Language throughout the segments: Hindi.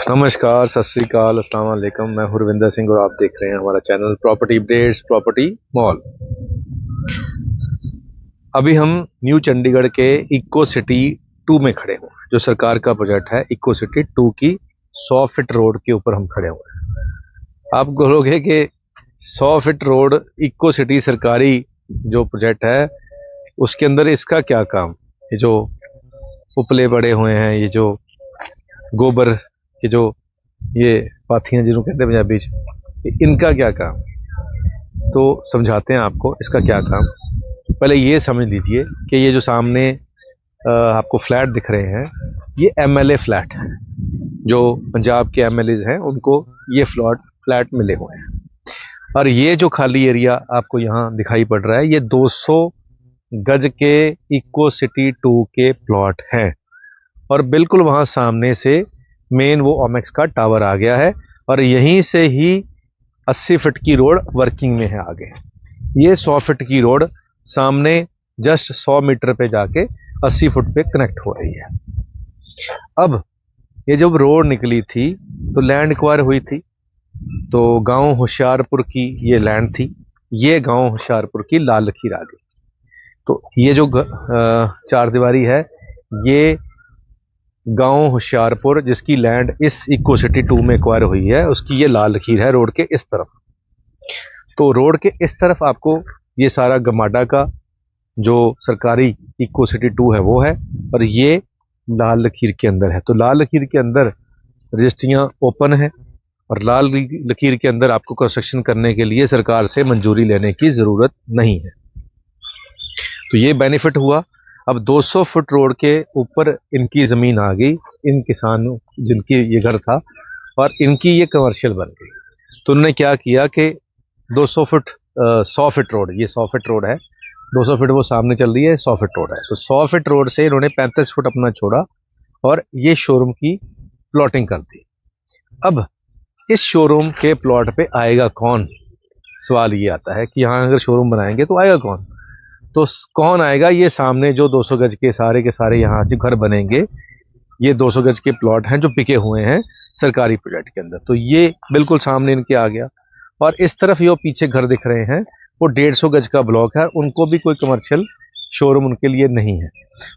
नमस्कार, सत श्री अकाल, अस्सलाम वालेकुम। मैं हुरविंदर सिंह और आप देख रहे हैं हमारा channel property updates property mall. अभी हम न्यू चंडीगढ़ के इको सिटी 2 में खड़े हुए हैं। जो सरकार का प्रोजेक्ट है इको सिटी 2 की 100 फीट रोड के ऊपर हम खड़े हुए हैं। आप बोलोगे कि 100 फीट रोड इको सिटी सरकारी जो प्रोजेक्ट है उसके अंदर इसका क्या काम। ये जो उपले पड़े हुए हैं, ये जो गोबर के जो ये पाथियां जिनको कहते हैं पंजाबी च, इनका क्या काम। तो समझाते हैं आपको इसका क्या काम। पहले ये समझ लीजिए कि ये जो सामने आपको फ्लैट दिख रहे हैं ये एमएलए फ्लैट हैं। जो पंजाब के एमएलए हैं उनको ये फ्लैट मिले हुए हैं। और ये जो खाली एरिया आपको यहाँ दिखाई पड़ रहा है ये 200 गज के इको सिटी 2 के प्लॉट हैं। और बिल्कुल वहाँ सामने से मेन वो ओमेक्स का टावर आ गया है और यहीं से ही 80 फीट की रोड वर्किंग में है आगे। ये 100 फीट की रोड सामने जस्ट 100 मीटर पे जाके 80 फुट पे कनेक्ट हो रही है। अब ये जब रोड निकली थी तो लैंड एक्वायर हुई थी, तो गांव होशियारपुर की ये लैंड थी। ये गांव होशियारपुर की लाल लकीर आ गई। तो ये जो चार दीवारी है ये गांव होशियारपुर जिसकी लैंड इस इको सिटी 2 में एक्वायर हुई है उसकी ये लाल लकीर है रोड के इस तरफ। तो रोड के इस तरफ आपको ये सारा गमाडा का जो सरकारी इको सिटी 2 है वो है और ये लाल लकीर के अंदर है। तो लाल लकीर के अंदर रजिस्ट्रियां ओपन है और लाल लकीर के अंदर आपको कंस्ट्रक्शन करने के लिए सरकार से मंजूरी लेने की ज़रूरत नहीं है। तो ये बेनिफिट हुआ। अब 200 फुट रोड के ऊपर इनकी ज़मीन आ गई, इन किसानों जिनकी ये घर था और इनकी ये कमर्शियल बन गई। तो उन्होंने क्या किया कि 200 फुट 100 फीट रोड, ये 100 फीट रोड है, 200 फीट वो सामने चल रही है, 100 फीट रोड है। तो 100 फीट रोड से इन्होंने 35 फुट अपना छोड़ा और ये शोरूम की प्लॉटिंग कर दी। अब इस शोरूम के प्लॉट पे आएगा कौन, सवाल ये आता है कि यहाँ अगर शोरूम बनाएंगे तो आएगा कौन। तो कौन आएगा, ये सामने जो 200 गज के सारे यहाँ जो घर बनेंगे ये 200 गज के प्लॉट हैं जो बिके हुए हैं सरकारी प्रोजेक्ट के अंदर। तो ये बिल्कुल सामने इनके आ गया। और इस तरफ ये पीछे घर दिख रहे हैं वो 150 गज का ब्लॉक है, उनको भी कोई कमर्शियल शोरूम उनके लिए नहीं है।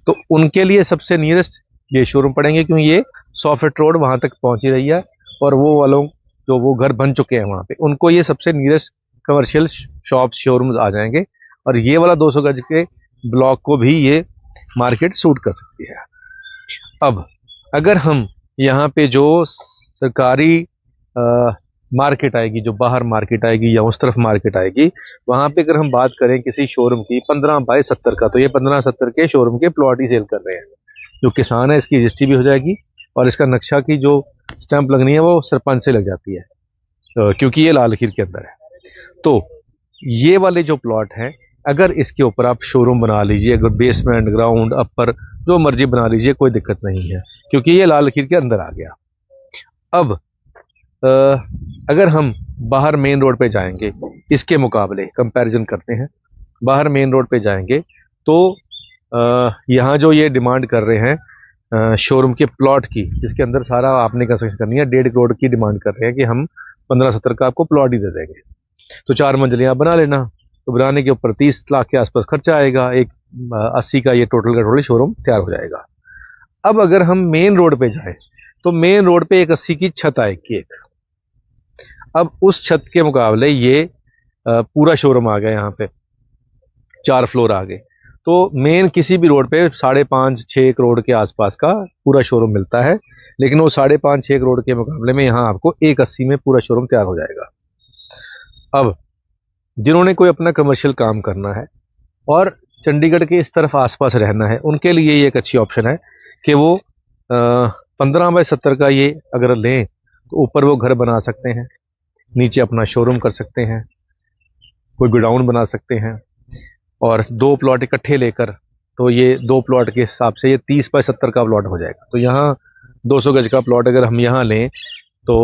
तो उनके लिए सबसे नियरेस्ट ये शोरूम पड़ेंगे क्योंकि ये 100 फीट रोड वहां तक पहुंची रही है और वो वालों जो वो घर बन चुके हैं वहां पे उनको ये सबसे नियरेस्ट कमर्शियल शॉप शोरूम आ जाएंगे और ये वाला 200 गज के ब्लॉक को भी ये मार्केट सूट कर सकती है। अब अगर हम यहाँ पे जो सरकारी मार्केट आएगी, जो बाहर मार्केट आएगी या उस तरफ मार्केट आएगी, वहां पे अगर हम बात करें किसी शोरूम की 15 बाय 70 का, तो ये 15-70 के शोरूम के प्लॉट ही सेल कर रहे हैं। जो किसान है इसकी रजिस्ट्री भी हो जाएगी और इसका नक्शा की जो स्टैंप लगनी है वो सरपंच से लग जाती है क्योंकि ये लाल लकीर के अंदर है। तो ये वाले जो प्लॉट हैं अगर इसके ऊपर आप शोरूम बना लीजिए, अगर बेसमेंट ग्राउंड अपर जो मर्जी बना लीजिए, कोई दिक्कत नहीं है क्योंकि ये लाल लकीर के अंदर आ गया। अब अगर हम बाहर मेन रोड पे जाएंगे, इसके मुकाबले कंपैरिजन करते हैं, बाहर मेन रोड पे जाएंगे तो यहाँ जो ये डिमांड कर रहे हैं शोरूम के प्लॉट की, जिसके अंदर सारा आपने कंस्ट्रक्शन करनी है, 1.5 करोड़ की डिमांड कर रहे हैं कि हम 15-70 का आपको प्लॉट ही दे देंगे। तो 4 मंजिलें आप बना लेना, तो बनाने के ऊपर 30 लाख के आसपास खर्चा आएगा, एक 80 का ये टोटल का टोटल शोरूम तैयार हो जाएगा। अब अगर हम मेन रोड पे जाए तो मेन रोड पे एक 80 की छत आएगी एक। अब उस छत के मुकाबले ये पूरा शोरूम आ गया, यहाँ पे 4 फ्लोर आ गए। तो मेन किसी भी रोड पे 5.5-6 करोड़ के आसपास का पूरा शोरूम मिलता है, लेकिन वो 5.5-6 करोड़ के मुकाबले में यहाँ आपको 180 में पूरा शोरूम तैयार हो जाएगा। अब जिन्होंने कोई अपना कमर्शियल काम करना है और चंडीगढ़ के इस तरफ आसपास रहना है, उनके लिए ये एक अच्छी ऑप्शन है कि वो 15 बाय 70 का ये अगर लें तो ऊपर वो घर बना सकते हैं, नीचे अपना शोरूम कर सकते हैं, कोई गोडाउन बना सकते हैं और 2 प्लॉट इकट्ठे लेकर, तो ये 2 प्लॉट के हिसाब से ये 30 बाय 70 का प्लॉट हो जाएगा। तो यहाँ 200 गज का प्लॉट अगर हम यहाँ लें तो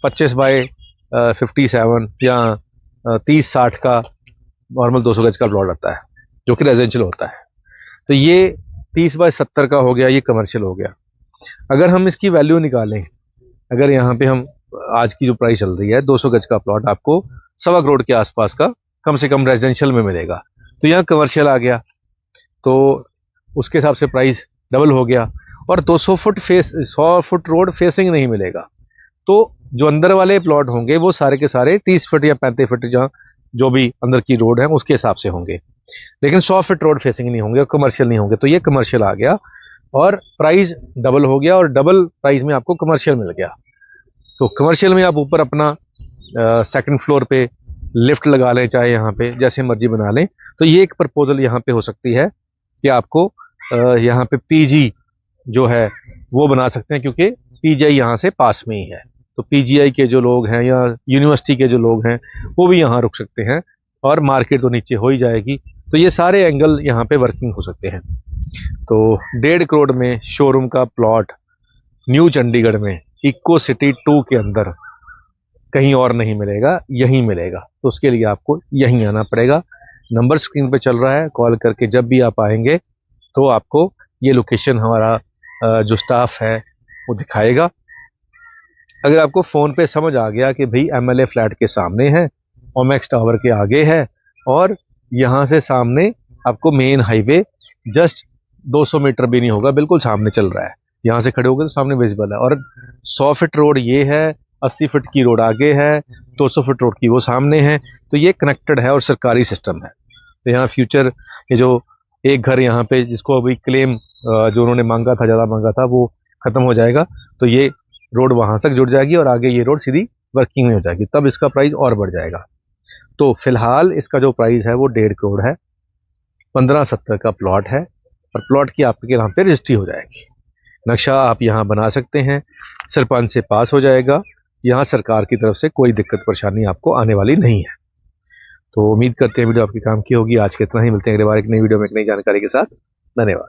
25 बाय 57 या 30-60 का नॉर्मल 200 गज का प्लॉट आता है जो कि रेजिडेंशियल होता है। तो ये 30 बाय 70 का हो गया, ये कमर्शियल हो गया। अगर हम इसकी वैल्यू निकालें अगर यहाँ पे हम आज की जो प्राइस चल रही है 200 गज का प्लॉट आपको 1.25 करोड़ के आसपास का कम से कम रेजिडेंशियल में मिलेगा। तो यहाँ कमर्शियल आ गया तो उसके हिसाब से प्राइस डबल हो गया। और 200 फुट 100 फुट रोड फेसिंग नहीं मिलेगा। तो जो अंदर वाले प्लॉट होंगे वो सारे के सारे 30 फुट या 35 फुट जहाँ जो भी अंदर की रोड है उसके हिसाब से होंगे, लेकिन 100 फुट रोड फेसिंग नहीं होंगे और कमर्शियल नहीं होंगे। तो ये कमर्शियल आ गया और प्राइस डबल हो गया और डबल प्राइस में आपको कमर्शियल मिल गया। तो कमर्शियल में आप ऊपर अपना सेकंड फ्लोर पे लिफ्ट लगा लें, चाहे यहाँ पे जैसे मर्जी बना लें। तो ये एक प्रपोजल यहाँ पे हो सकती है कि आपको यहाँ पे पीजी जो है वो बना सकते हैं, क्योंकि पीजीआई यहाँ से पास में ही है। तो पीजीआई के जो लोग हैं या यूनिवर्सिटी के जो लोग हैं वो भी यहाँ रुक सकते हैं और मार्केट तो नीचे हो ही जाएगी। तो ये सारे एंगल यहाँ पे वर्किंग हो सकते हैं। तो 1.5 करोड़ में शोरूम का प्लॉट न्यू चंडीगढ़ में इको सिटी 2 के अंदर कहीं और नहीं मिलेगा, यहीं मिलेगा। तो उसके लिए आपको यहीं आना पड़ेगा। नंबर स्क्रीन पे चल रहा है, कॉल करके जब भी आप आएंगे तो आपको ये लोकेशन हमारा जो स्टाफ है वो दिखाएगा। अगर आपको फ़ोन पे समझ आ गया कि भाई एमएलए फ्लैट के सामने है, ओमेक्स टावर के आगे है और यहाँ से सामने आपको मेन हाईवे जस्ट 200 मीटर भी नहीं होगा, बिल्कुल सामने चल रहा है, यहाँ से खड़े होगे तो सामने विजिबल है। और 100 फीट रोड ये है, 80 फीट की रोड आगे है, 200 फीट रोड की वो सामने है। तो ये कनेक्टेड है और सरकारी सिस्टम है। तो यहाँ फ्यूचर ये जो एक घर यहाँ पे जिसको अभी क्लेम जो उन्होंने मांगा था, ज़्यादा मांगा था, वो ख़त्म हो जाएगा। तो ये रोड वहाँ तक जुड़ जाएगी और आगे ये रोड सीधी वर्किंग में हो जाएगी, तब इसका प्राइस और बढ़ जाएगा। तो फिलहाल इसका जो प्राइस है वो 1.5 करोड़ है, 1570 का प्लॉट है और प्लॉट की आपके नाम पे रजिस्ट्री हो जाएगी। नक्शा आप यहाँ बना सकते हैं, सरपंच से पास हो जाएगा। यहाँ सरकार की तरफ से कोई दिक्कत परेशानी आपको आने वाली नहीं है। तो उम्मीद करते हैं वीडियो आपके काम की होगी। आज के इतना ही, मिलते हैं अगली बार एक नई वीडियो में एक नई जानकारी के साथ। धन्यवाद।